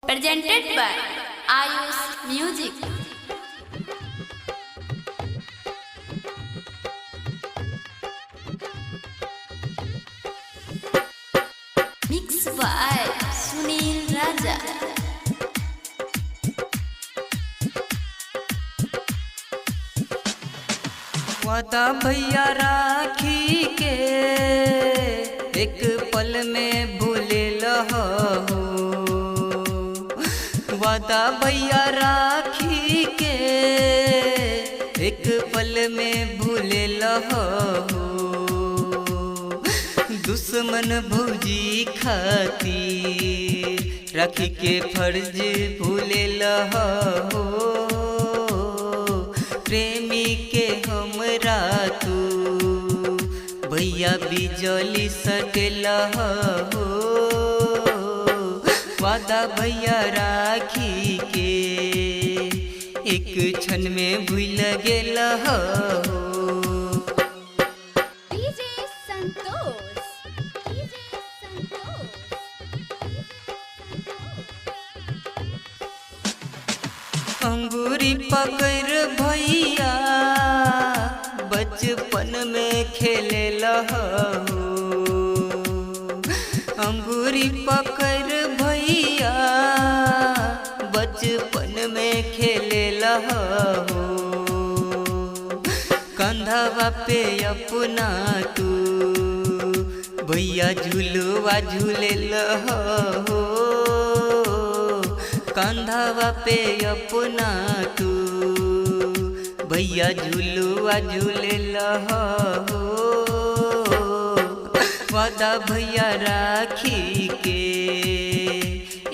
presented by Ayush Music. Mixed by Sunil Raja. वादा भैया राखी के एक पल में भूले लहो। वादा भैया राखी के एक पल में भूले लहो। दुश्मन भौजी खातिर राखी के फर्ज भूले लहो। प्रेमी के हमरा तू भैया बिजली सटेला हो। वादा भैया राखी के एक क्षण में भूल गेला हो। अंगूरी पकड़ भैया बचपन में खेले लहो। अंगूरी पकड़ भैया बचपन में खेले लहो। कंधवा पे अपना तू भैया झूलवा झूले लहो। कंधवा पे अपना तू भैया झूलवा झूले लहो। वादा भैया राखी के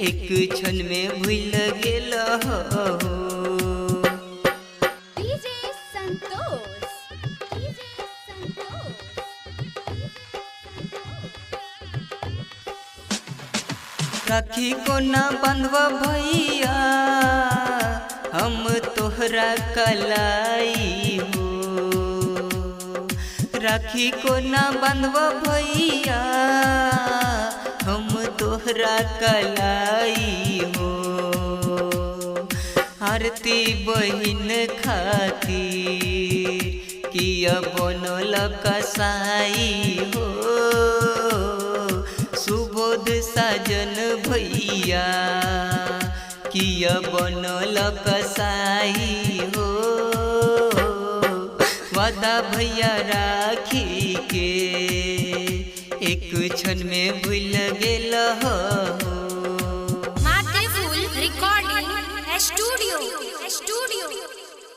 एक क्षण में भूल गेल हो। राखी को ना बंधवा भैया हम तोहरा कलाई हो। राखी को ना बंधवा भैया हम तोहरा कलाई हो। आरती बहिन खातिर किया बनल कसाई हो। सुबोध साजन भैया किया बनल कसाई हो। वादा भैया राखी के एक क्षण में भूल गेल हो। Matriful Recording Studio.